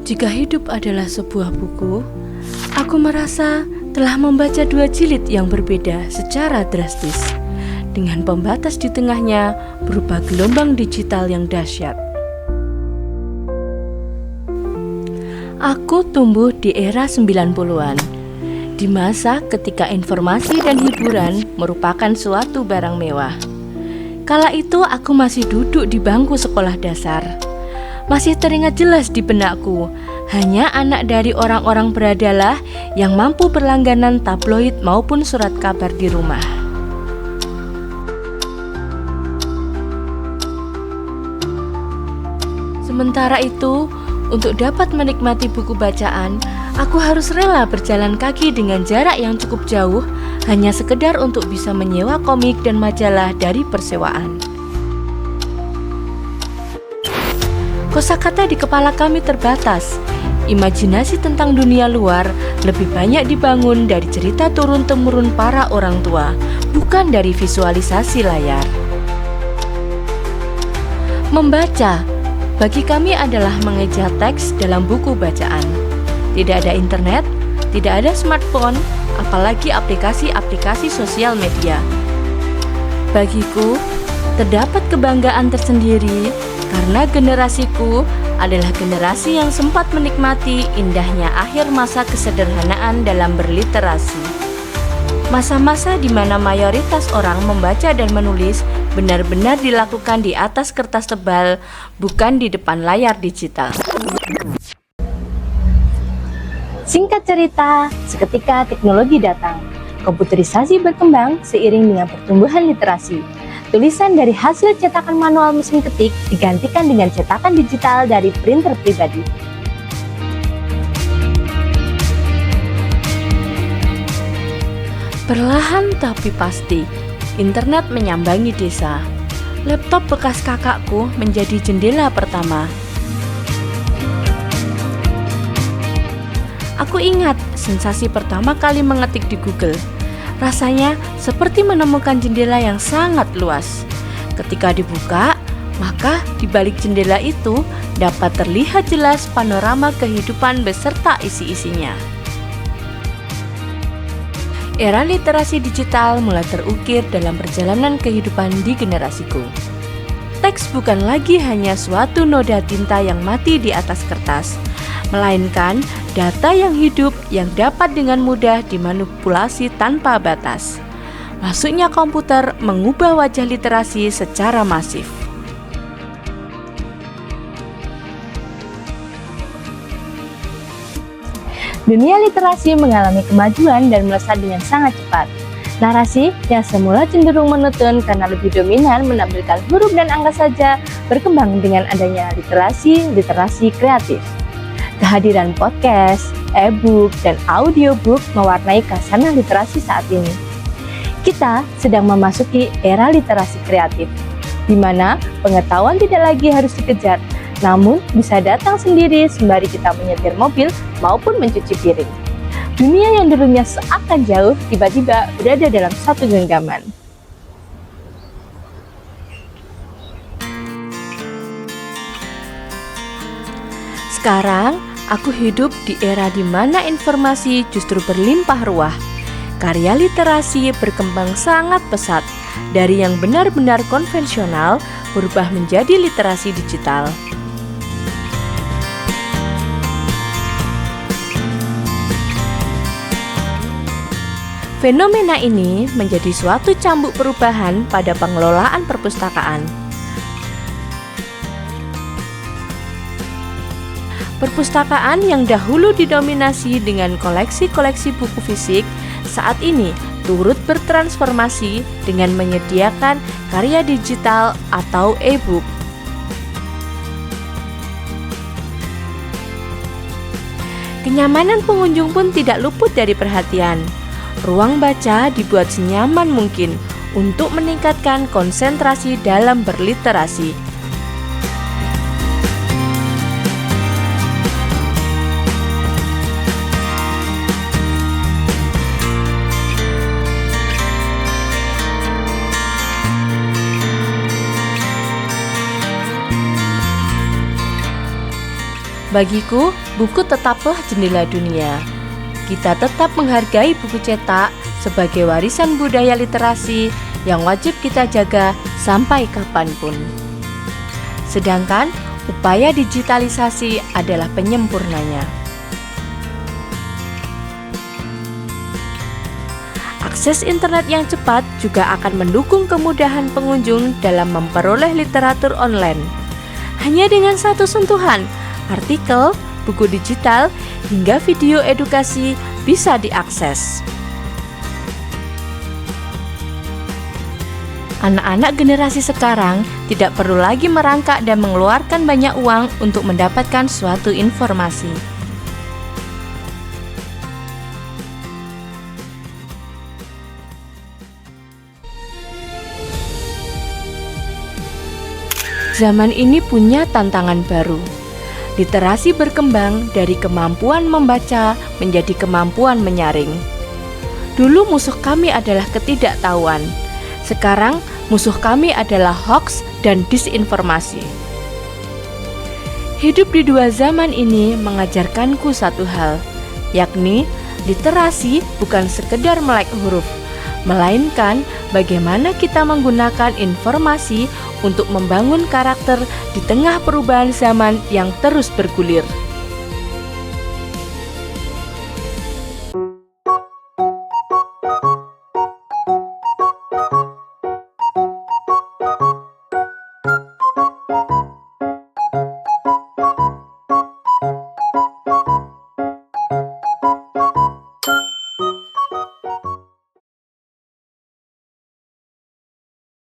Jika hidup adalah sebuah buku, aku merasa telah membaca 2 jilid yang berbeda secara drastis, dengan pembatas di tengahnya berupa gelombang digital yang dahsyat. Aku tumbuh di era 90-an, di masa ketika informasi dan hiburan merupakan suatu barang mewah. Kala itu aku masih duduk di bangku sekolah dasar. Masih teringat jelas di benakku, hanya anak dari orang-orang beradalah yang mampu berlangganan tabloid maupun surat kabar di rumah. Sementara itu, untuk dapat menikmati buku bacaan, aku harus rela berjalan kaki dengan jarak yang cukup jauh, hanya sekedar untuk bisa menyewa komik dan majalah dari persewaan. Kosakata di kepala kami terbatas. Imajinasi tentang dunia luar lebih banyak dibangun dari cerita turun-temurun para orang tua, bukan dari visualisasi layar. Membaca bagi kami adalah mengeja teks dalam buku bacaan. Tidak ada internet, tidak ada smartphone, apalagi aplikasi-aplikasi sosial media. Bagiku, terdapat kebanggaan tersendiri karena generasiku adalah generasi yang sempat menikmati indahnya akhir masa kesederhanaan dalam berliterasi. Masa-masa di mana mayoritas orang membaca dan menulis benar-benar dilakukan di atas kertas tebal, bukan di depan layar digital. Singkat cerita, seketika teknologi datang. Komputerisasi berkembang seiring dengan pertumbuhan literasi. Tulisan dari hasil cetakan manual mesin ketik digantikan dengan cetakan digital dari printer pribadi. Perlahan tapi pasti, internet menyambangi desa. Laptop bekas kakakku menjadi jendela pertama. Aku ingat sensasi pertama kali mengetik di Google. Rasanya seperti menemukan jendela yang sangat luas. Ketika dibuka, maka di balik jendela itu dapat terlihat jelas panorama kehidupan beserta isi-isinya. Era literasi digital mulai terukir dalam perjalanan kehidupan di generasiku. Teks bukan lagi hanya suatu noda tinta yang mati di atas kertas, melainkan data yang hidup yang dapat dengan mudah dimanipulasi tanpa batas. Masuknya komputer mengubah wajah literasi secara masif. Dunia literasi mengalami kemajuan dan melesat dengan sangat cepat. Narasi yang semula cenderung monoton karena lebih dominan menampilkan huruf dan angka saja berkembang dengan adanya literasi kreatif. Kehadiran podcast, e-book, dan audiobook mewarnai khasana literasi saat ini. Kita sedang memasuki era literasi kreatif, di mana pengetahuan tidak lagi harus dikejar, namun bisa datang sendiri sembari kita menyetir mobil maupun mencuci piring. Dunia yang dulunya seakan jauh, tiba-tiba berada dalam satu genggaman. Sekarang, aku hidup di era di mana informasi justru berlimpah ruah. Karya literasi berkembang sangat pesat, dari yang benar-benar konvensional berubah menjadi literasi digital. Fenomena ini menjadi suatu cambuk perubahan pada pengelolaan perpustakaan. Perpustakaan yang dahulu didominasi dengan koleksi-koleksi buku fisik, saat ini turut bertransformasi dengan menyediakan karya digital atau e-book. Kenyamanan pengunjung pun tidak luput dari perhatian. Ruang baca dibuat senyaman mungkin untuk meningkatkan konsentrasi dalam berliterasi. Bagiku, buku tetaplah jendela dunia. Kita tetap menghargai buku cetak sebagai warisan budaya literasi yang wajib kita jaga sampai kapanpun. Sedangkan upaya digitalisasi adalah penyempurnanya. Akses internet yang cepat juga akan mendukung kemudahan pengunjung dalam memperoleh literatur online. Hanya dengan satu sentuhan, artikel, buku digital, hingga video edukasi bisa diakses. Anak-anak generasi sekarang tidak perlu lagi merangkak dan mengeluarkan banyak uang untuk mendapatkan suatu informasi. Zaman ini punya tantangan baru. Literasi berkembang dari kemampuan membaca menjadi kemampuan menyaring. Dulu musuh kami adalah ketidaktahuan. Sekarang musuh kami adalah hoaks dan disinformasi. Hidup di dua zaman ini mengajarkanku satu hal, yakni literasi bukan sekedar melek huruf, melainkan bagaimana kita menggunakan informasi untuk membangun karakter di tengah perubahan zaman yang terus bergulir.